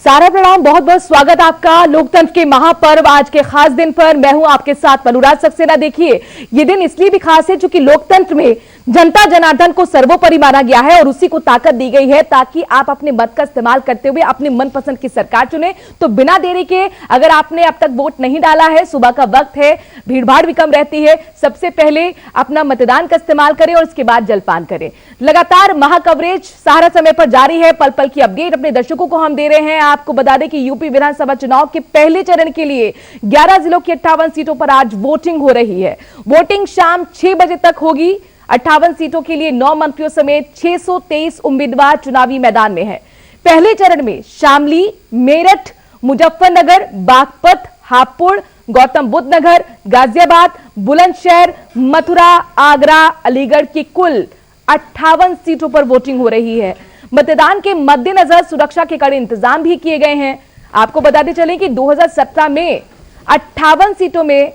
सारा प्रणाम, बहुत बहुत स्वागत आपका लोकतंत्र के महापर्व आज के खास दिन पर। मैं हूं आपके साथ अनुराग सक्सेना। देखिए, ये दिन इसलिए भी खास है क्योंकि लोकतंत्र में जनता जनार्दन को सर्वोपरि माना गया है और उसी को ताकत दी गई है ताकि आप अपने मत का इस्तेमाल करते हुए अपने मनपसंद की सरकार चुने। तो बिना देरी के, अगर आपने अब तक वोट नहीं डाला है, सुबह का वक्त है, भीड़भाड़ भी कम रहती है, सबसे पहले अपना मतदान का इस्तेमाल करें और उसके बाद जलपान करें। लगातार महाकवरेज सहारा समय पर जारी है, पल पल की अपडेट अपने दर्शकों को हम दे रहे हैं। आपको बता दें कि यूपी विधानसभा चुनाव के पहले चरण के लिए 11 जिलों की 58 सीटों पर आज वोटिंग हो रही है। वोटिंग शाम 6 बजे तक होगी। 58 सीटों के लिए 9 मंत्रियों समेत 623 उम्मीदवार चुनावी मैदान में हैं। पहले चरण में शामली, मेरठ, मुजफ्फरनगर, बागपत, हापुड़, गौतम बुद्ध नगर, गाजियाबाद, बुलंदशहर, मथुरा, आगरा, अलीगढ़ की कुल 58 सीटों पर वोटिंग हो रही है। मतदान के मद्देनजर सुरक्षा के कड़े इंतजाम भी किए गए हैं। आपको बताते चलें कि 2017 में 58 सीटों में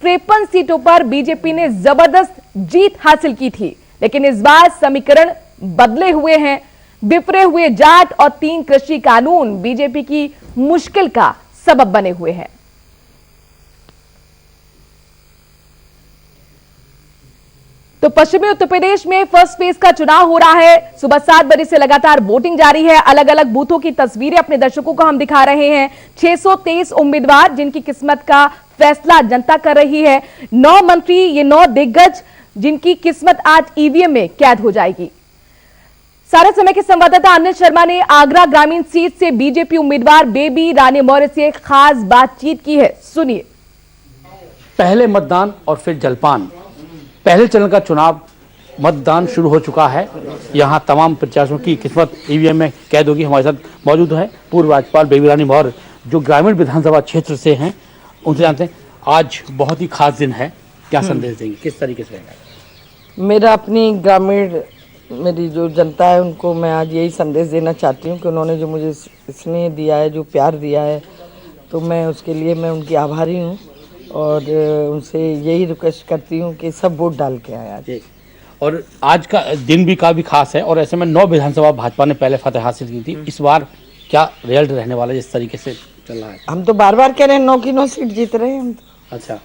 53 सीटों पर बीजेपी ने जबरदस्त जीत हासिल की थी, लेकिन इस बार समीकरण बदले हुए हैं। बिफरे हुए जाट और 3 कृषि कानून बीजेपी की मुश्किल का सबब बने हुए हैं। तो पश्चिमी उत्तर प्रदेश में फर्स्ट फेज का चुनाव हो रहा है। सुबह 7 बजे से लगातार वोटिंग जारी है। अलग अलग बूथों की तस्वीरें अपने दर्शकों को हम दिखा रहे हैं। 623 उम्मीदवार जिनकी किस्मत का फैसला जनता कर रही है। 9 मंत्री, ये 9 दिग्गज जिनकी किस्मत आज ईवीएम में कैद हो जाएगी। सारा समय के संवाददाता अनिल शर्मा ने आगरा ग्रामीण सीट से बीजेपी उम्मीदवार बेबी रानी मौर्य से खास बातचीत की है, सुनिए। पहले मतदान और फिर जलपान। पहले चरण का चुनाव मतदान शुरू हो चुका है। यहां तमाम प्रत्याशियों की किस्मत ईवीएम में कैद होगी। हमारे साथ मौजूद है पूर्व राज्यपाल बेबी रानी मौर्य, जो ग्रामीण विधानसभा क्षेत्र से हैं। उनसे जानते हैं, आज बहुत ही खास दिन है, क्या संदेश देंगे, किस तरीके से रहेगा? मेरा अपनी ग्रामीण मेरी जो जनता है उनको मैं आज यही संदेश देना चाहती हूँ कि उन्होंने जो मुझे स्नेह दिया है, जो प्यार दिया है, तो मैं उसके लिए मैं उनकी आभारी हूँ और उनसे यही रिक्वेस्ट करती हूँ कि सब वोट डाल के आए आज। और आज का दिन भी काफ़ी खास है और ऐसे में 9 विधानसभा भाजपा ने पहले फतेह हासिल की थी। इस बार क्या रिजल्ट रहने वाला है जिस तरीके से चल रहा है? हम तो बार बार कह रहे हैं 9 की 9 सीट जीत रहे हैं हम तो। अच्छा,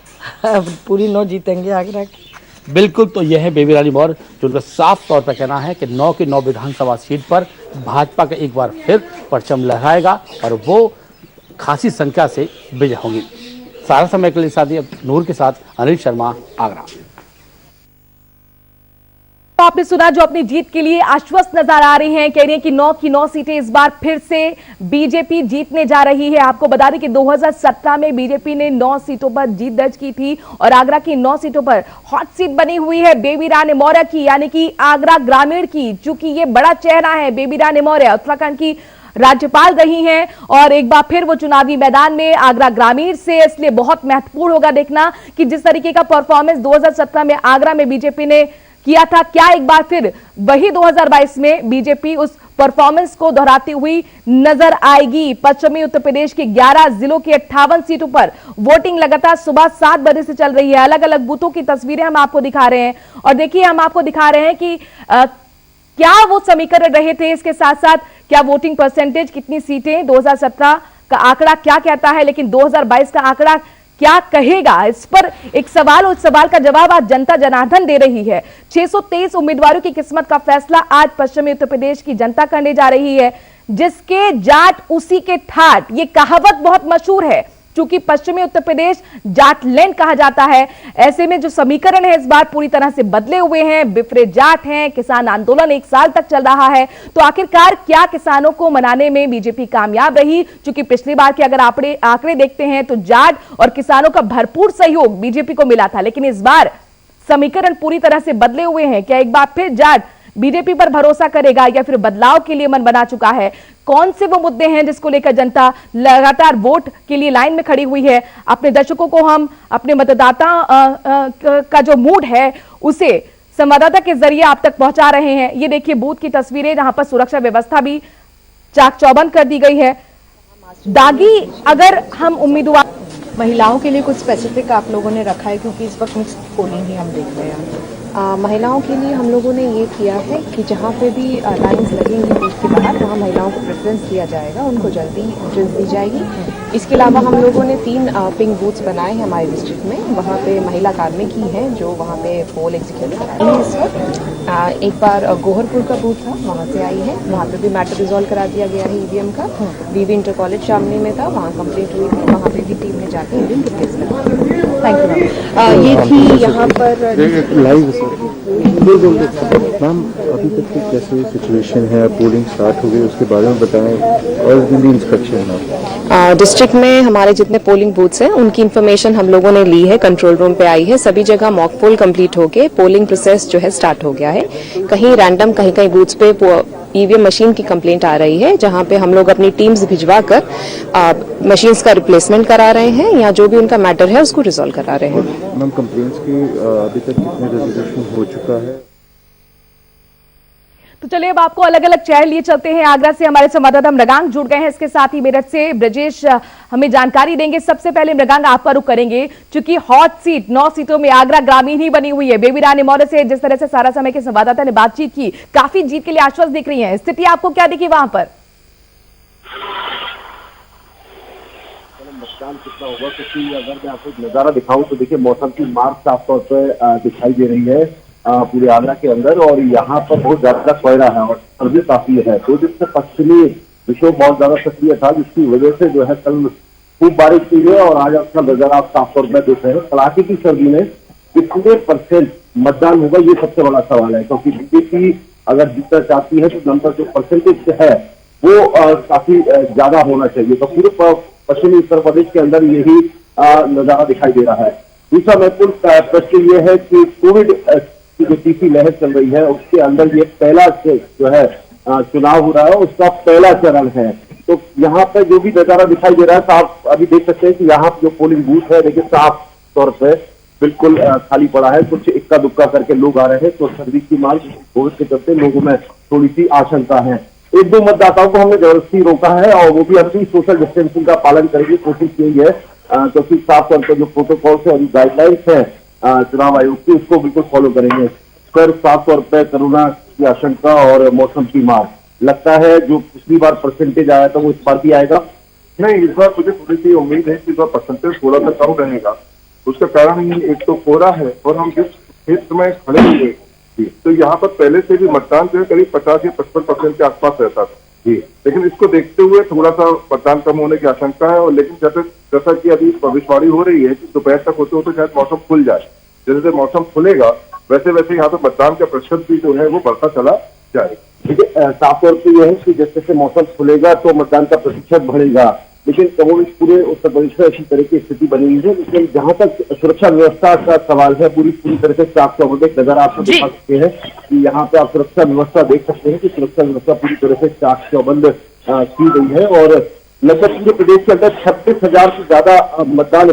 पूरी 9 जीतेंगे आगरा की। बिल्कुल। तो यह है बेबी रानी मौर्य, जो उनका साफ तौर पर कहना है कि 9 की 9 विधानसभा सीट पर भाजपा का एक बार फिर परचम लहराएगा और वो खासी संख्या से विजय होंगी। सारा समय के लिए साथी नूर के साथ अनिल शर्मा, आगरा। तो आपने सुना, जो अपनी जीत के लिए आश्वस्त नजर आ रही हैं, कह रही हैं कि 9 की 9 सीटें इस बार फिर से बीजेपी जीतने जा रही है। आपको बता दें कि 2017 में बीजेपी ने 9 सीटों पर जीत दर्ज की थी और आगरा की 9 सीटों पर हॉट सीट बनी हुई है बेबी रानी मौर्य की, यानी कि आगरा ग्रामीण की। चूंकि ये बड़ा चेहरा है बेबी रानी मौर्य, उत्तराखंड की राज्यपाल रही हैं और एक बार फिर वो चुनावी मैदान में आगरा ग्रामीण से, इसलिए बहुत महत्वपूर्ण होगा देखना कि जिस तरीके का परफॉर्मेंस 2017 में आगरा में बीजेपी ने किया था, क्या एक बार फिर वही 2022 में बीजेपी उस परफॉर्मेंस को दोहराती हुई नजर आएगी। पश्चिमी उत्तर प्रदेश के 11 जिलों की 58 सीटों पर वोटिंग लगातार सुबह 7 बजे से चल रही है। अलग अलग बूथों की तस्वीरें हम आपको दिखा रहे हैं और देखिए, हम आपको दिखा रहे हैं कि क्या वो समीकरण रहे थे, इसके साथ साथ क्या वोटिंग परसेंटेज, कितनी सीटें, 2017 का आंकड़ा क्या कहता है, लेकिन 2022 का आंकड़ा क्या कहेगा, इस पर एक सवाल और सवाल का जवाब आज जनता जनार्दन दे रही है। 623 उम्मीदवारों की किस्मत का फैसला आज पश्चिमी उत्तर प्रदेश की जनता करने जा रही है। जिसके जाट उसी के ठाट, ये कहावत बहुत मशहूर है। चूंकि पश्चिमी उत्तर प्रदेश जाट लैंड कहा जाता है, ऐसे में जो समीकरण है इस बार पूरी तरह से बदले हुए हैं। बिफरे जाट हैं, किसान आंदोलन 1 साल तक चल रहा है, तो आखिरकार क्या किसानों को मनाने में बीजेपी कामयाब रही? चूंकि पिछली बार के अगर आंकड़े देखते हैं तो जाट और किसानों का भरपूर सहयोग बीजेपी को मिला था, लेकिन इस बार समीकरण पूरी तरह से बदले हुए हैं। क्या एक बार फिर जाट बीजेपी पर भरोसा करेगा या फिर बदलाव के लिए मन बना चुका है? कौन से वो मुद्दे हैं जिसको लेकर जनता लगातार वोट के लिए लाइन में खड़ी हुई है? अपने दर्शकों को हम अपने मतदाता का जो मूड है उसे संवाददाता के जरिए आप तक पहुंचा रहे हैं। ये देखिए बूथ की तस्वीरें, जहां पर सुरक्षा व्यवस्था भी चाक चौबंद कर दी गई है। दागी, अगर हम उम्मीदवार महिलाओं के लिए कुछ स्पेसिफिक आप लोगों ने रखा है, क्योंकि इस वक्त मिक्स पोलिंग ही हम देख रहे हैं। महिलाओं के लिए हम लोगों ने ये किया है कि जहाँ पे भी लाइन्स लगेंगी बूथ के बाहर वहाँ महिलाओं को प्रेफरेंस दिया जाएगा, उनको जल्दी एंट्रेंस दी जाएगी। इसके अलावा हम लोगों ने 3 पिंक बूथ्स बनाए हैं हमारे डिस्ट्रिक्ट में। वहाँ पे महिला कार्मिक ही हैं जो वहाँ पे पोल एग्जीक्यूट कराए हैं इस वक्त। एक बार गोहरपुर का बूथ था, वहाँ से आई है, वहाँ पे भी मैटर रिजॉल्व करा दिया गया है ईवीएम का। वीवी इंटर कॉलेज शामली में था, वहाँ कंप्लीट हुई थी, वहाँ पे भी टीम ने जाके ईवीएम रिप्लेस करा दिया। Thank you. ये थी यहाँ पर लाइव मैम, अभी तक की कैसे सिचुएशन है? पोलिंग स्टार्ट हो गई, उसके बारे में बताएं। और दिन इंस्पेक्शन है डिस्ट्रिक्ट में हमारे जितने पोलिंग बूथ्स हैं उनकी इन्फॉर्मेशन हम लोगों ने ली है, कंट्रोल रूम पे आई है। सभी जगह मॉक पोल कंप्लीट होके पोलिंग प्रोसेस जो है स्टार्ट हो गया है। कहीं रैंडम कहीं बूथ्स पे ईवीएम मशीन की कंप्लेंट आ रही है, जहां पे हम लोग अपनी टीम्स भिजवा कर मशीन्स का रिप्लेसमेंट करा रहे हैं या जो भी उनका मैटर है उसको रिजॉल्व करा रहे हैं। मैम, कंप्लेंट्स की अभी तक कितने रेजोल्यूशन हो चुका है? तो चलिए अब आपको अलग अलग शहर लिए चलते हैं। आगरा से हमारे संवाददाता मृगांक जुड़ गए हैं, इसके साथ ही मेरठ से ब्रजेश हमें जानकारी देंगे। सबसे पहले मृगांक आपका रुख करेंगे, क्योंकि हॉट सीट 9 सीटों में आगरा ग्रामीण ही बनी हुई है। बेबी रानी मौर्य से जिस तरह से सारा समय के संवाददाता ने बातचीत की, काफी जीत के लिए आश्वस्त दिख रही है। स्थिति आपको क्या दिखी वहां पर? मतदान कितना होगा, क्योंकि अगर मैं आपको नजारा दिखाऊं तो देखिए मौसम की मार साफ तौर पर दिखाई दे रही है पूरे आगरा के अंदर, और यहाँ पर बहुत ज्यादा कोहरा है और सर्दी काफी है। 2 दिन से पश्चिमी विक्षोभ बहुत ज्यादा सक्रिय था, जिसकी वजह से जो है कल खूब बारिश हुई है और आज आपका नजारा आप साफ तौर पर देख रहे हैं। कड़ाके की सर्दी में कितने % मतदान होगा, ये सबसे बड़ा सवाल है, क्योंकि बीजेपी अगर जीतना चाहती है तो जनता जो परसेंटेज है वो काफी ज्यादा होना चाहिए। तो पूरे पश्चिमी उत्तर प्रदेश के अंदर यही नजारा दिखाई दे रहा है। दूसरा महत्वपूर्ण प्रश्न ये है कि कोविड की जो तीसरी लहर चल रही है उसके अंदर ये पहला जो है चुनाव हो रहा है, उसका पहला चरण है। तो यहाँ पर जो भी नजारा दिखाई दे रहा है, आप अभी देख सकते हैं कि यहाँ जो पोलिंग बूथ है देखिए साफ तौर पर बिल्कुल खाली पड़ा है। कुछ इक्का दुक्का करके लोग आ रहे हैं, तो सर्विस की मांग कोविड के चलते लोगों में थोड़ी सी आशंका है। 1-2 मतदाताओं को हमने जबरदस्ती रोका है और वो भी अपनी सोशल डिस्टेंसिंग का पालन करने की कोशिश की है, क्योंकि साफ तौर पर जो प्रोटोकॉल्स है और गाइडलाइंस है चुनाव आयोग की, उसको बिल्कुल फॉलो करेंगे। पर साफ तौर पर कोरोना की आशंका और मौसम की मार, लगता है जो पिछली बार परसेंटेज आया था वो इस बार भी आएगा। नहीं, इस बार मुझे थोड़ी सी उम्मीद है कि इस बार परसेंटेज थोड़ा सा कम रहेगा। उसका कारण ही एक तो कोहरा है और हम जिस क्षेत्र में खड़े हुए तो यहाँ पर पहले से भी मतदान जो है करीब 50 या 55% के आसपास रहता था जी, लेकिन इसको देखते हुए थोड़ा सा मतदान कम होने की आशंका है। और लेकिन जैसा कि अभी भविष्यवाणी हो रही है कि दोपहर तक होते होते शायद मौसम खुल जाए। जैसे जैसे मौसम खुलेगा वैसे वैसे यहाँ पे मतदान का प्रतिशत भी जो है वो बढ़ता चला जाएगा। देखिए साफ तौर पर यह है कि जैसे जैसे मौसम खुलेगा तो मतदान का प्रतिशत बढ़ेगा, लेकिन कभी पूरे उत्तर प्रदेश में ऐसी तरह की स्थिति बनी हुई है। लेकिन जहां तक सुरक्षा व्यवस्था का सवाल है, पूरी तरह से चाक चौबंद नजर आपको दिखा सकते हैं कि यहाँ पे आप सुरक्षा व्यवस्था देख सकते हैं कि सुरक्षा व्यवस्था पूरी तरह से चाक चौबंद की गई है। और लगभग पूरे प्रदेश के अंदर 36,000 से ज्यादा मतदान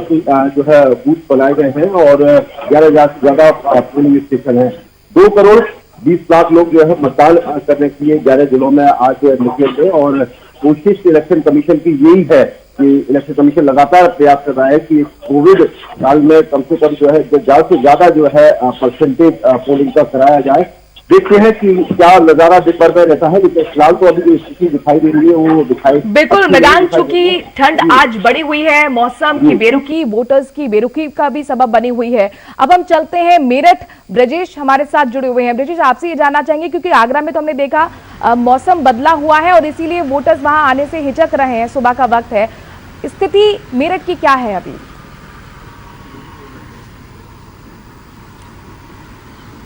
जो है बूथ बनाए गए हैं और 11,000 से ज्यादा पोलिंग स्टेशन है। 2,20,00,000 लोग जो है मतदान करने के लिए 11 जिलों में आज निकले थे। और कोशिश इलेक्शन कमीशन की यही है कि इलेक्शन कमीशन लगातार प्रयास कर रहा है कि कोविड काल में कम से कम जो है ज्यादा से ज्यादा जो है परसेंटेज पोलिंग का कराया जाए। देखते हैं कि क्या नजारा दिन भर में रहता है, लेकिन फिलहाल तो अभी जो स्थिति दिखाई दे रही है वो दिखाई बिल्कुल मैदान, चूंकि ठंड आज बढ़ी हुई है, मौसम की बेरुखी, वोटर्स की बेरुखी का भी सबब बनी हुई है। अब हम चलते हैं मेरठ, ब्रजेश हमारे साथ जुड़े हुए हैं। ब्रजेश, आपसे ये जानना चाहेंगे क्योंकि आगरा में तो हमने देखा मौसम बदला हुआ है और इसीलिए वोटर्स वहां आने से हिचक रहे हैं, सुबह का वक्त है, स्थिति मेरठ की क्या है अभी?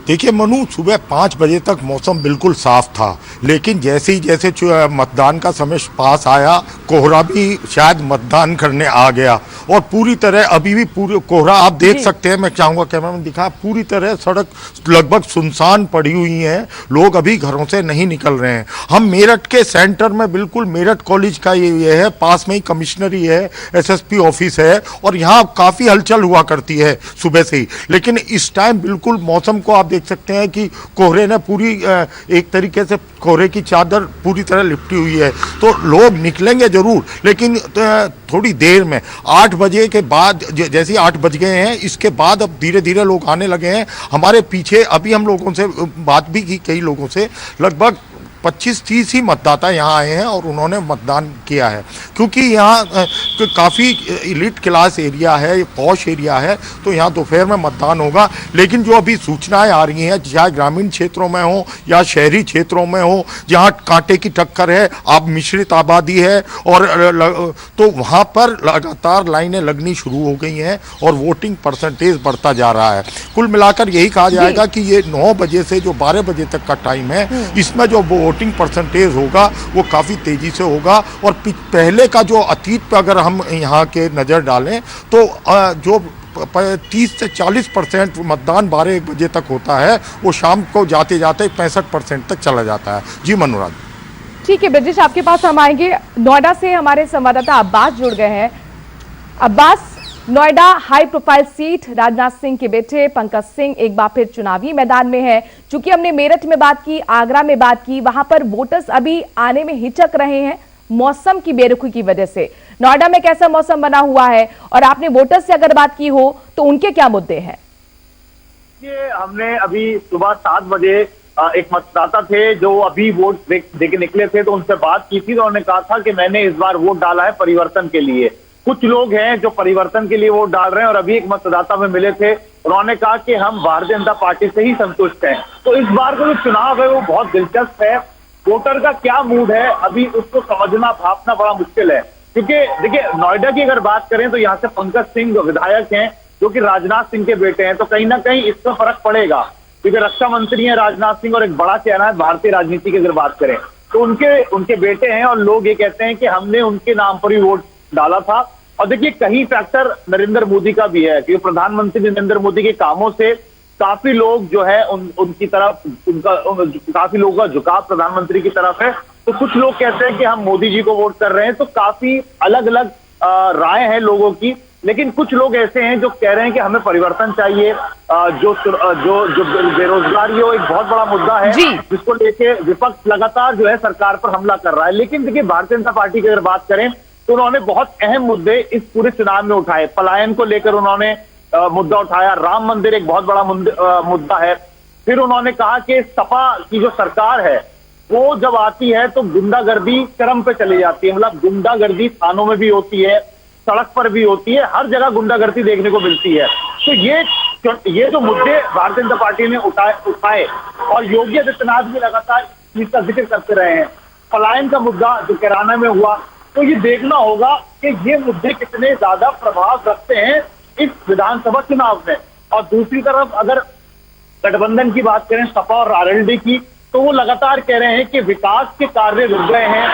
देखिए मनु, सुबह 5 बजे तक मौसम बिल्कुल साफ था, लेकिन जैसे ही जैसे मतदान का समय पास आया, कोहरा भी शायद मतदान करने आ गया और पूरी तरह अभी भी पूरे कोहरा आप देख सकते हैं। मैं चाहूँगा कैमरा में दिखा, पूरी तरह सड़क लगभग सुनसान पड़ी हुई है, लोग अभी घरों से नहीं निकल रहे हैं। हम मेरठ के सेंटर में बिल्कुल मेरठ कॉलेज का ये है, पास में ही कमिश्नरी है, SSP ऑफिस है और यहाँ काफ़ी हलचल हुआ करती है सुबह से ही। लेकिन इस टाइम बिल्कुल मौसम को आप देख सकते हैं कि कोहरे ने पूरी एक तरीके से कोहरे की चादर पूरी तरह लिपटी हुई है। तो लोग निकलेंगे जरूर, लेकिन थोड़ी देर में 8 बजे के बाद, जैसे 8 बज गए हैं, इसके बाद अब धीरे धीरे लोग आने लगे हैं। हमारे पीछे अभी हम लोगों से बात भी की, कई लोगों से, लगभग 25-30 ही मतदाता यहाँ आए हैं और उन्होंने मतदान किया है, क्योंकि यहाँ काफ़ी इलीट क्लास एरिया है, पॉश एरिया है, तो यहाँ दोपहर में मतदान होगा। लेकिन जो अभी सूचनाएं आ रही हैं, चाहे ग्रामीण क्षेत्रों में हो या शहरी क्षेत्रों में हो, जहाँ कांटे की टक्कर है, अब मिश्रित आबादी है, और तो वहाँ पर लगातार लाइनें लगनी शुरू हो गई हैं और वोटिंग परसेंटेज बढ़ता जा रहा है। कुल मिलाकर यही कहा जाएगा कि ये 9 बजे से जो 12 बजे तक का टाइम है, इसमें जो वोटिंग परसेंटेज होगा वो काफ़ी तेज़ी से होगा। और पहले का जो अतीत पर अगर हम यहाँ के नज़र डालें तो जो 30 से 40% मतदान 12-1 बजे तक होता है, वो शाम को जाते जाते 65% तक चला जाता है। जी मनोराज। ठीक है ब्रजेश, आपके पास हम आएंगे। नोएडा से हमारे संवाददाता अब्बास जुड़ गए हैं। Abbas, Noida high profile seat, Rajnath Singh के बेटे पंकज सिंह एक बार फिर चुनावी मैदान में है। चूंकि हमने मेरठ में बात की, आगरा में बात की, वहां पर वोटर्स अभी आने में हिचक रहे हैं मौसम की बेरुखी की वजह से। नोएडा में कैसा मौसम बना हुआ है, और आपने वोटर्स से अगर बात की हो तो उनके क्या मुद्दे हैं? ये हमने अभी सुबह 7 बजे एक मतदाता थे जो अभी वोट देके निकले थे, तो उनसे बात की थी। तो उन्होंने कहा था कि मैंने इस बार वोट डाला है परिवर्तन के लिए। कुछ लोग हैं जो परिवर्तन के लिए वोट डाल रहे हैं, और अभी एक मतदाता में मिले थे, उन्होंने कहा कि हम भारतीय जनता पार्टी से ही संतुष्ट हैं। तो इस बार का जो चुनाव है वो बहुत दिलचस्प है। वोटर का क्या मूड है अभी उसको समझना, भापना बड़ा मुश्किल है, क्योंकि देखिए नोएडा की अगर बात करें तो यहाँ से पंकज सिंह जो विधायक हैं, जो कि राजनाथ सिंह के बेटे हैं, तो कहीं ना कहीं इसमें फर्क पड़ेगा, क्योंकि रक्षा मंत्री हैं राजनाथ सिंह और एक बड़ा चेहरा है भारतीय राजनीति की अगर बात करें तो उनके बेटे हैं। और लोग ये कहते हैं कि हमने उनके नाम पर ही वोट डाला था। और देखिए कहीं फैक्टर नरेंद्र मोदी का भी है, क्योंकि प्रधानमंत्री नरेंद्र मोदी के कामों से काफी लोग जो है उनकी तरफ, काफी लोगों का झुकाव प्रधानमंत्री की तरफ है। तो कुछ लोग कहते हैं कि हम मोदी जी को वोट कर रहे हैं। तो काफी अलग अलग राय है लोगों की, लेकिन कुछ लोग ऐसे हैं जो कह रहे हैं कि हमें परिवर्तन चाहिए। जो बेरोजगारी हो एक बहुत बड़ा मुद्दा है, जिसको लेके विपक्ष लगातार जो है सरकार पर हमला कर रहा है। लेकिन देखिए भारतीय जनता पार्टी की अगर बात करें तो उन्होंने बहुत अहम मुद्दे इस पूरे चुनाव में उठाए। पलायन को लेकर उन्होंने मुद्दा उठाया, राम मंदिर एक बहुत बड़ा मुद्दा है। फिर उन्होंने कहा कि सपा की जो सरकार है वो जब आती है तो गुंडागर्दी चरम पे चली जाती है। मतलब गुंडागर्दी थानों में भी होती है, सड़क पर भी होती है, हर जगह गुंडागर्दी देखने को मिलती है। तो ये जो मुद्दे भारतीय जनता पार्टी ने उठाए और योगी आदित्यनाथ भी लगातार इसका जिक्र करते रहे हैं। पलायन का मुद्दा जो कैराना में हुआ, तो ये देखना होगा कि ये मुद्दे कितने ज्यादा प्रभाव रखते हैं इस विधानसभा चुनाव में। और दूसरी तरफ अगर गठबंधन की बात करें, सपा और आरएलडी की, तो वो लगातार कह रहे हैं कि विकास के कार्य रुक गए हैं।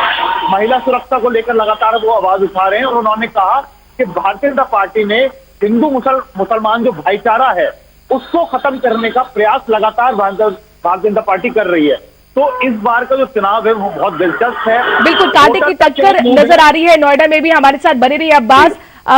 महिला सुरक्षा को लेकर लगातार वो आवाज उठा रहे हैं, और उन्होंने कहा कि भारतीय जनता पार्टी ने हिंदू मुसलमान जो भाईचारा है उसको खत्म करने का प्रयास लगातार भारतीय जनता पार्टी कर रही है। तो इस बार का जो चुनाव है वो बहुत दिलचस्प है। बिल्कुल कांटे की टक्कर नजर आ रही है नोएडा में भी। हमारे साथ बने रही अब्बास।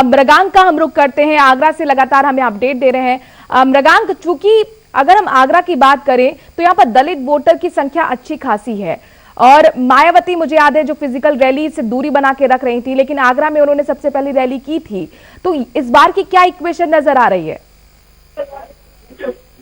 मृगांक का हम रुख करते हैं, आगरा से लगातार हमें अपडेट दे रहे हैं। मृगांक, चूंकि अगर हम आगरा की बात करें तो यहाँ पर दलित वोटर की संख्या अच्छी खासी है, और मायावती मुझे याद है जो फिजिकल रैली से दूरी बना के रख रही थी, लेकिन आगरा में उन्होंने सबसे पहली रैली की थी। तो इस बार की क्या इक्वेशन नजर आ रही है?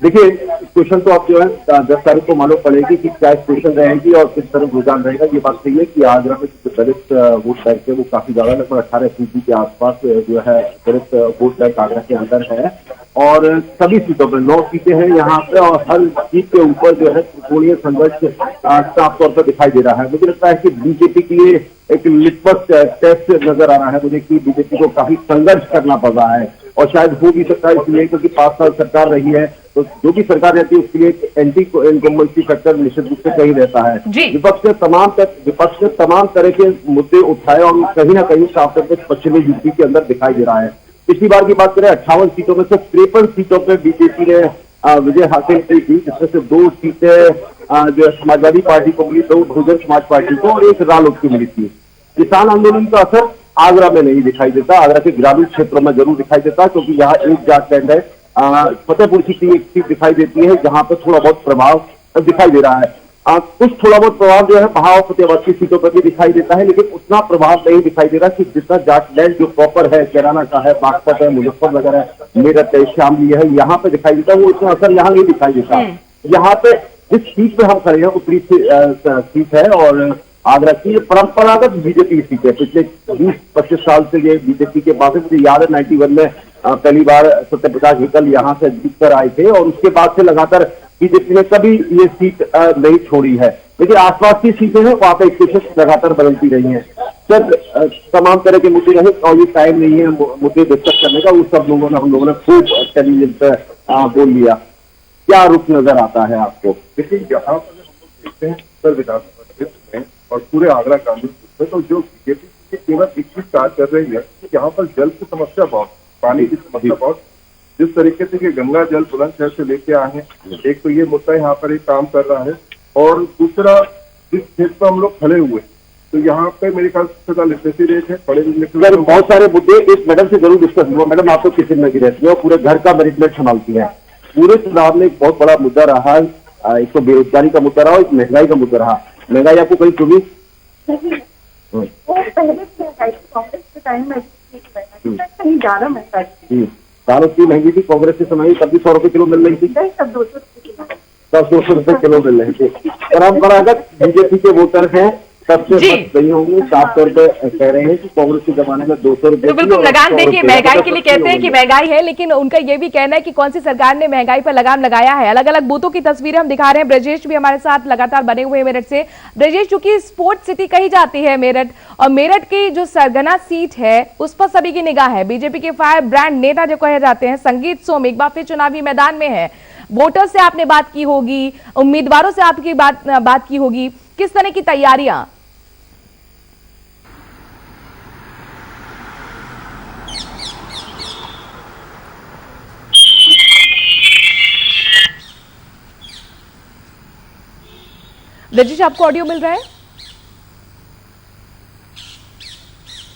देखिए क्वेश्चन तो आप जो है 10 तारीख को मालूम पड़ेगी कि क्या क्वेश्चन रहेगी और किस तरह रुझान रहेगा। ये बात सही है कि आगरा में जो दलित वोट बैंक है वो काफी ज्यादा, लगभग 18 फीसदी के आसपास जो है दलित वोट बैंक आगरा के अंदर है। और सभी सीटों पर 9 सीटें हैं यहाँ पे, और हर सीट के ऊपर जो है त्रिकोणीय संघर्ष साफ तौर पर दिखाई दे रहा है। मुझे लगता है कि बीजेपी के लिए एक लिटमस टेस्ट नजर आ रहा है मुझे, कि बीजेपी को काफी संघर्ष करना पड़ रहा है, और शायद हो भी सकता है इसलिए क्योंकि 5 साल सरकार रही है, तो जो भी सरकार रहती है उसके लिए एंटी इनकम्बेंसी फैक्टर निश्चित रूप से सही रहता है। विपक्ष ने तमाम तरह के मुद्दे उठाए, और कहीं ना कहीं साफ तौर पर पश्चिमी यूपी के अंदर दिखाई दे रहा है। पिछली बार की बात करें 58 सीटों में से 53 सीटों पर बीजेपी ने विजय हासिल की थी, जिसमें से 2 सीटें जो समाजवादी पार्टी को मिली, 2 बहुजन समाज पार्टी को, और 1 रालोद की मिली थी। किसान आंदोलन का असर आगरा में नहीं दिखाई देता, आगरा के ग्रामीण क्षेत्रों में जरूर दिखाई देता, क्योंकि यहाँ एक जाट लैंड है। फतेहपुर सीटी एक सीट दिखाई देती है जहां पर थोड़ा बहुत प्रभाव दिखाई दे रहा है। कुछ थोड़ा बहुत प्रभाव जो है महाव फतेहाबाद की सीटों पर भी दिखाई देता है, लेकिन उतना प्रभाव नहीं दिखाई दे रहा कि जितना जाटलैंड जो प्रॉपर है, कैराना का है, बागपत है, मुजफ्फरनगर है, मेरठ है, शामली है, यहाँ पे दिखाई देता है, वो इतना असर यहाँ नहीं दिखाई देता। यहाँ पे जिस सीट पे हम खड़े हैं उत्तरी सीट है और आगरा की ये परंपरागत बीजेपी सीट है। पिछले 20-25 साल से ये बीजेपी के पास है। मुझे याद है 91 में पहली बार सत्यप्रकाश निकल यहाँ से जीत कर आए थे और उसके बाद से लगातार बीजेपी ने कभी ये सीट नहीं छोड़ी है। लेकिन आसपास की सीटें हैं वहां पे स्टेशन लगातार बदलती रही हैं। सर तमाम तरह के मुद्दे रहे और ये टाइम नहीं है मुद्दे डिस्कस करने का। उस सब लोगों ने हम लोगों ने खूब टेलीविजन पर बोल लिया। क्या रुख नजर आता है आपको? देखिए यहाँ पर हम लोग देखते हैं उत्तर विधानसभा क्षेत्र में और पूरे आगरा कांग्रेस में तो जो बीजेपी केवल एक चीज कार्य कर रही है कि यहाँ पर जल की समस्या बहुत, पानी की समस्या बहुत, जिस तरीके से कि गंगा जल बुलंदशहर से लेके आए हैं, एक तो ये मुद्दा यहाँ पर एक काम कर रहा है और दूसरा जिस क्षेत्र पर हम लोग खड़े हुए तो यहाँ पे मेरे ख्याल से ज्यादा लिटरेसी रेट है, पढ़े लिखे बहुत सारे मुद्दे इस मैडम से जरूर डिस्कस हुआ। मैडम आप तो किचन में भी रहती है और पूरे घर का मैनेजमेंट संभालती है। पूरे चुनाव में एक बहुत बड़ा मुद्दा रहा है, एक तो बेरोजगारी का मुद्दा रहा और एक महंगाई का मुद्दा रहा। महंगाई आपको कहीं चुभी? कांग्रेस के टाइम में कहीं ज्यादा महंगाई, दालों की महंगी थी कांग्रेस के समय, तब भी 100 रुपए किलो मिल रही थी, सब 200 रुपए किलो, तब 200 रुपए किलो मिल रहे थे। परंपरागत बीजेपी के वोटर हैं, सबसे सही होंगे। 700 रुपए कह रहे हैं कि कांग्रेस के जमाने में 200 रुपए। तो बिल्कुल लगाम देखिए, महंगाई के लिए कहते हैं कि महंगाई है, लेकिन उनका ये भी कहना है कि कौन सी सरकार ने महंगाई पर लगाम लगाया है। अलग अलग बूथों की तस्वीरें हम दिखा रहे हैं। ब्रजेश भी हमारे साथ लगातार बने हुए हैं मेरठ से। ब्रजेश, चूंकि स्पोर्ट्स सिटी कही जाती है मेरठ, और मेरठ की जो सरगना सीट है उस पर सभी की निगाह है। बीजेपी के फायर ब्रांड नेता जो कहे जाते हैं संगीत सोम एक बार फिर चुनावी मैदान में है। वोटर से आपने बात की होगी, उम्मीदवारों से आपकी बात की होगी, किस तरह की तैयारियां? ब्रजेश, आपको ऑडियो मिल रहा है?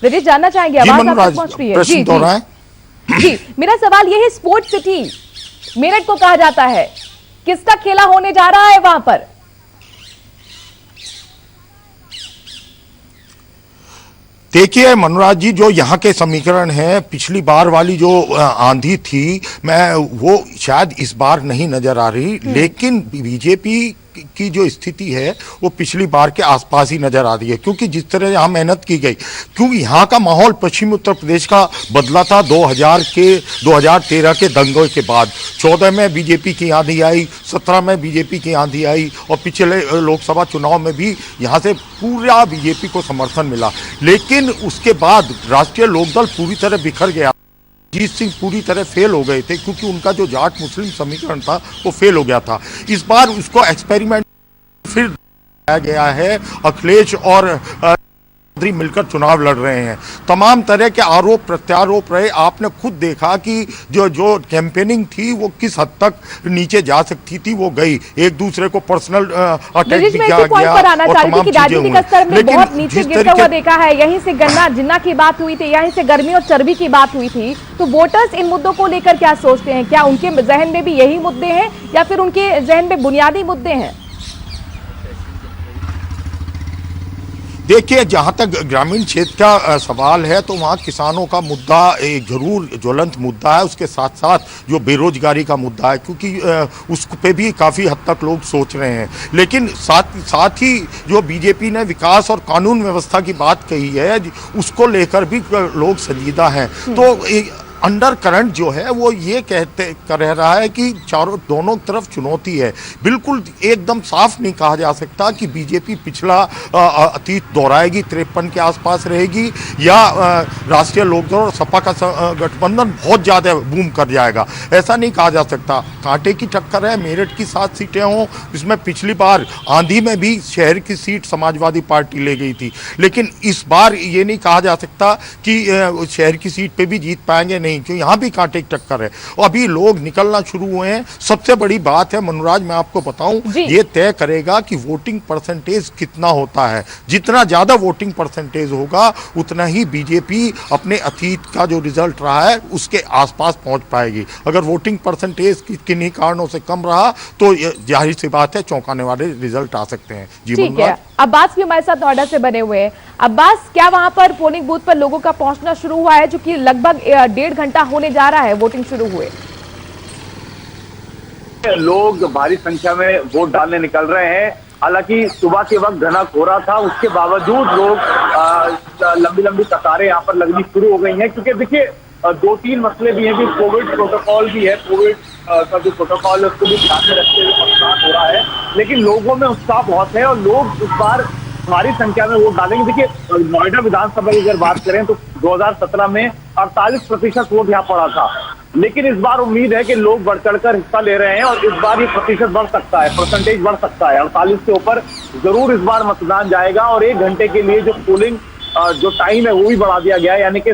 ब्रजेश, जानना चाहेंगे, आवाज आप तक पहुंच रही है? जी जी, मेरा सवाल यह है, स्पोर्ट्स सिटी मेरठ को कहा जाता है, किसका खेला होने जा रहा है वहां पर? देखिए मनोराज जी, जो यहाँ के समीकरण है, पिछली बार वाली जो आंधी थी, मैं वो शायद इस बार नहीं नजर आ रही, लेकिन बीजेपी की जो स्थिति है वो पिछली बार के आसपास ही नजर आ रही है। क्योंकि जिस तरह यहाँ मेहनत की गई, क्योंकि यहाँ का माहौल पश्चिमी उत्तर प्रदेश का बदला था 2013 के दंगों के बाद। 14 में बीजेपी की आंधी आई, 17 में बीजेपी की आंधी आई और पिछले लोकसभा चुनाव में भी यहाँ से पूरा बीजेपी को समर्थन मिला। लेकिन उसके बाद राष्ट्रीय लोकदल पूरी तरह बिखर गया। जीत सिंह पूरी तरह फेल हो गए थे क्योंकि उनका जो जाट मुस्लिम समीकरण था वो फेल हो गया था। इस बार उसको एक्सपेरिमेंट फिर किया गया है। अखिलेश और मिलकर चुनाव लड़ रहे हैं। तमाम तरह के आरोप प्रत्यारोप रहे। आपने खुद देखा कि जो कैंपेनिंग थी वो किस हद तक नीचे जा सकती थी, वो गई। एक दूसरे को पर्सनल अटैक भी किया गया और तमाम राजनीतिक स्तर में बहुत नीचे गिरता हुआ देखा है। यहीं से गन्ना जिन्ना की बात हुई थी, यहीं से गर्मी और चर्बी की बात हुई थी। तो वोटर्स इन मुद्दों को लेकर क्या सोचते हैं? क्या उनके जहन में भी यही मुद्दे हैं या फिर उनके जहन में बुनियादी मुद्दे हैं? देखिए, जहाँ तक ग्रामीण क्षेत्र का सवाल है तो वहाँ किसानों का मुद्दा एक जरूर ज्वलंत मुद्दा है। उसके साथ साथ जो बेरोजगारी का मुद्दा है, क्योंकि उस पे भी काफ़ी हद तक लोग सोच रहे हैं। लेकिन साथ ही जो बीजेपी ने विकास और कानून व्यवस्था की बात कही है, उसको लेकर भी लोग संजीदा हैं। तो अंडर करंट जो है वो ये कह रहा है कि दोनों तरफ चुनौती है। बिल्कुल एकदम साफ नहीं कहा जा सकता कि बीजेपी पिछला अतीत दोहराएगी, 53 के आसपास रहेगी, या राष्ट्रीय लोकदल और सपा का गठबंधन बहुत ज़्यादा बूम कर जाएगा। ऐसा नहीं कहा जा सकता। कांटे की टक्कर है। मेरठ की 7 सीटें हों, इसमें पिछली बार आंधी में भी शहर की सीट समाजवादी पार्टी ले गई थी। लेकिन इस बार ये नहीं कहा जा सकता कि शहर की सीट पे भी जीत पाएंगे, नहीं नहीं, क्यों यहाँ भी कांटे की टक्कर है और अभी लोग निकलना शुरू हुए हैं। सबसे बड़ी बात है मनोराज, मैं आपको बताऊं, ये तय करेगा कि वोटिंग परसेंटेज कितना होता है। जितना ज्यादा वोटिंग परसेंटेज होगा उतना ही बीजेपी अपने अतीत का जो रिजल्ट रहा है उसके आसपास पहुंच पाएगी। अगर वोटिंग परसेंटेज किन्हीं कारणों से कम रहा तो जाहिर सी बात है चौंकाने वाले रिजल्ट आ सकते हैं। ठीक है, अब्बास भी हमारे साथ नोएडा से बने हुए हैं। अब्बास, क्या वहां पर पोलिंग बूथ पर लोगों का पहुंचना शुरू हुआ है, जो कि लगभग 1.5 घंटा होने जा रहा है वोटिंग शुरू हुए? लोग भारी संख्या में वोट डालने निकल रहे हैं। हालांकि सुबह के वक्त घना कोहरा था, उसके बावजूद लोग लंबी लंबी कतारें यहाँ पर लगनी शुरू हो गई हैं। क्योंकि देखिए 2-3 मसले भी हैं कि कोविड प्रोटोकॉल भी है, कोविड का जो प्रोटोकॉल है उसको भी ध्यान में रखते हुए मतदान हो रहा है। लेकिन लोगों में उत्साह बहुत है और लोग इस बार भारी संख्या में वोट डालेंगे। देखिए नोएडा विधानसभा की अगर बात करें तो 2017 में 48% वोट यहाँ पड़ा था, लेकिन इस बार उम्मीद है कि लोग बढ़ चढ़कर हिस्सा ले रहे हैं और इस बार ये प्रतिशत बढ़ सकता है, परसेंटेज बढ़ सकता है। 48 से ऊपर जरूर इस बार मतदान जाएगा और 1 घंटे के लिए जो पोलिंग जो टाइम है वो भी बढ़ा दिया गया है। यानी कि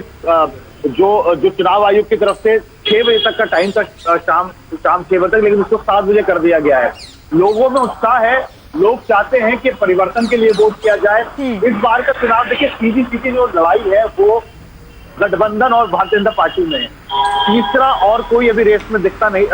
जो चुनाव आयोग की तरफ से 6 बजे तक का टाइम था, शाम 6 बजे तक, लेकिन उसको 7 बजे कर दिया गया है। लोगों में उत्साह है, लोग चाहते हैं कि परिवर्तन के लिए वोट किया जाए। इस बार का चुनाव देखिए सीधी जो लड़ाई है वो गठबंधन और भारतीय जनता पार्टी में है। तीसरा और कोई अभी रेस में दिखता नहीं।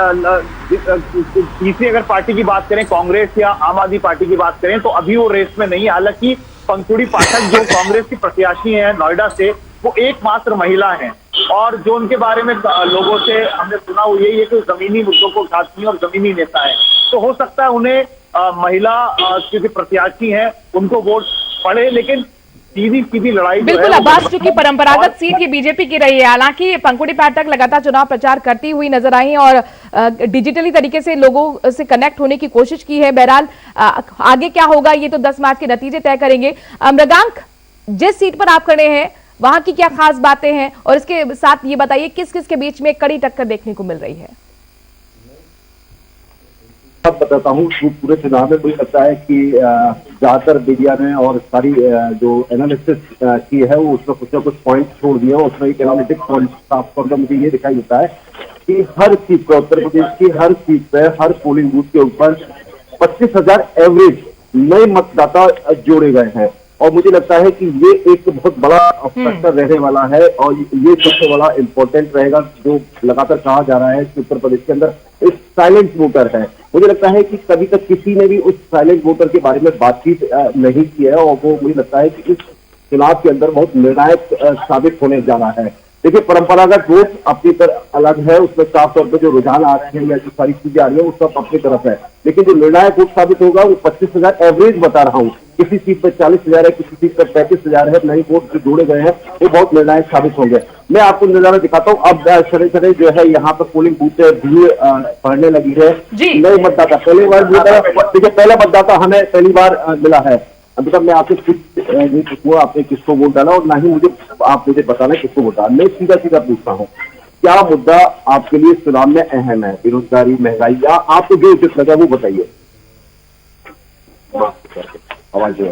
तीसरी अगर पार्टी की बात करें, कांग्रेस या आम आदमी पार्टी की बात करें, तो अभी वो रेस में नहीं है। हालांकि पंखुड़ी पाठक जो कांग्रेस की प्रत्याशी है नोएडा से, वो एकमात्र महिला है और जो उनके बारे में लोगों से हमने सुना वो यही है कि जमीनी मुद्दों को उठाती है और जमीनी नेता है। तो हो सकता है उन्हें महिला जो प्रत्याशी हैं उनको वोट पड़े, लेकिन सीधी लड़ाई बिल्कुल अब्बास, चूंकि परंपरागत सीट की बीजेपी की रही है। हालांकि पंखुड़ी पाठक लगातार चुनाव प्रचार करती हुई नजर आई और डिजिटली तरीके से लोगों से कनेक्ट होने की कोशिश की है। बहरहाल आगे क्या होगा ये तो 10 मार्च के नतीजे तय करेंगे। मृगांक, जिस सीट पर आप खड़े हैं वहां की क्या खास बातें हैं और इसके साथ ये बताइए किस किस के बीच में कड़ी टक्कर देखने को मिल रही है? अब बताता हूँ, पूरे चुनाव में मुझे लगता है कि ज्यादातर मीडिया ने और सारी जो एनालिसिस की है वो उसमें कुछ ना कुछ पॉइंट छोड़ दिए और उसमें एक एनालिटिक पॉइंट साफ तौर पर मुझे ये दिखाई देता है कि हर सीट पर, उत्तर प्रदेश की हर सीट पर, हर पोलिंग बूथ के ऊपर 25,000 एवरेज नए मतदाता जोड़े गए हैं और मुझे लगता है कि ये एक बहुत बड़ा फैक्टर रहने वाला है और ये सबसे बड़ा इम्पोर्टेंट रहेगा। जो लगातार कहा जा रहा है कि उत्तर प्रदेश के अंदर एक साइलेंट वोटर है, मुझे लगता है कि कभी तक किसी ने भी उस साइलेंट वोटर के बारे में बातचीत नहीं की है और वो मुझे लगता है कि इस चुनाव के अंदर बहुत निर्णायक साबित होने जा रहा है। देखिए परंपरागत वोट अपनी तरफ अलग है, उसमें साफ तौर पर जो रुझान आ रहे हैं या जो सारी चीजें आ रही है वो सब अपनी तरफ है, लेकिन जो निर्णायक वोट साबित होगा वो 25,000 एवरेज बता रहा हूँ। किसी सीट पर 40,000 है, किसी सीट पर 35,000 है, नई वोट जो जोड़े गए हैं वो बहुत निर्णायक साबित होंगे। मैं आपको नजारा दिखाता हूँ। अब छड़े जो है यहाँ पर पोलिंग बूथ भीड़ पड़ने लगी है। नए मतदाता पहली बार, देखिए पहला मतदाता हमें पहली बार मिला है। अभी तक मैं आपसे कुछ नहीं पूछूंगा आपने किसको वोट डाला और ना ही आप मुझे बताना किसको वोट डाला। मैं सीधा पूछता हूँ, क्या मुद्दा आपके लिए चुनाव में अहम है? बेरोजगारी, महंगाई, या आपको जो उचित लगा वो बताइए। आवाज जो है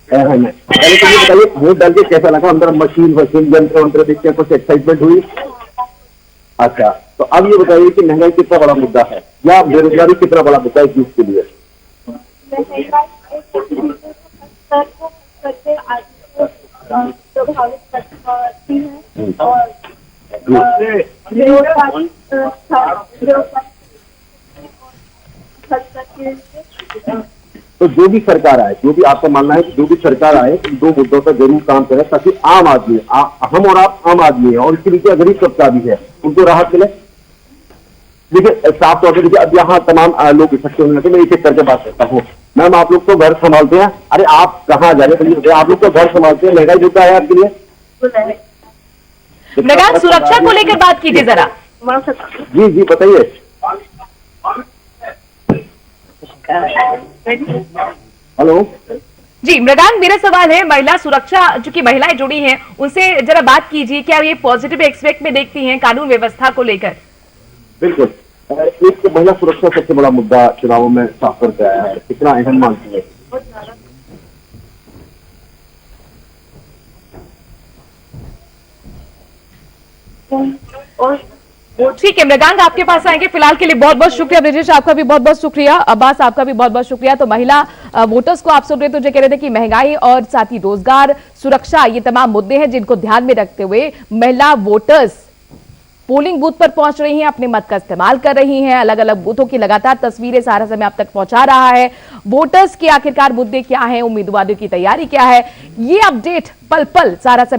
अहम है। पहले तो ये बताइए वोट डाल के कैसा लगा? अंदर मशीन यंत्र देख के कुछ एक्साइटमेंट हुई? अच्छा, तो अब ये बताइए कि महंगाई कितना बड़ा मुद्दा है या बेरोजगारी कितना बड़ा मुद्दा है चीज के लिए? तो जो भी सरकार आए, जो भी आपका मानना है कि जो भी सरकार आए, दो मुद्दों पर जरूर काम करे ताकि आम आदमी, हम और आप आम आदमी है और इसके नीचे गरीब तबका भी है, उनको राहत मिले। देखिए साफ तौर पर देखिए अब यहाँ तमाम लोग इकट्ठे होने लगे। मैं एक एक करके बात करता हूँ। मैम आप लोग तो घर संभालते हैं, अरे आप कहाँ जा रहे हैं? आप लोग तो घर संभालते हैं, महंगाई मुद्दा है आपके लिए? मृगांक, सुरक्षा को लेकर बात कीजिए जरा। जी बताइए। हेलो जी मृगांक, मेरा सवाल है महिला सुरक्षा, जो कि महिलाएं जुड़ी हैं उनसे जरा बात कीजिए। क्या ये पॉजिटिव एक्सपेक्ट में देखती हैं कानून व्यवस्था को लेकर? बिल्कुल, एक महिला सुरक्षा सबसे बड़ा मुद्दा चुनावों में साफ करके आया है। कितना अहम मानती है? और ठीक है मृगांक, आपके पास आएंगे। फिलहाल के लिए बहुत बहुत शुक्रिया। ब्रिजेश आपका भी बहुत बहुत शुक्रिया। अब्बास आपका भी बहुत बहुत शुक्रिया। तो महिला वोटर्स को आप सुन रहे तो जो कह रहे थे कि महंगाई और साथ ही रोजगार, सुरक्षा, ये तमाम मुद्दे हैं जिनको ध्यान में रखते हुए महिला वोटर्स पोलिंग बूथ पर पहुंच रही हैं, अपने मत का इस्तेमाल कर रही हैं। अलग अलग बूथों की लगातार तस्वीरें सारा समय आप तक पहुंचा रहा है। वोटर्स के आखिरकार मुद्दे क्या हैं, उम्मीदवारों की तैयारी क्या है, ये अपडेट पल पल सारा समय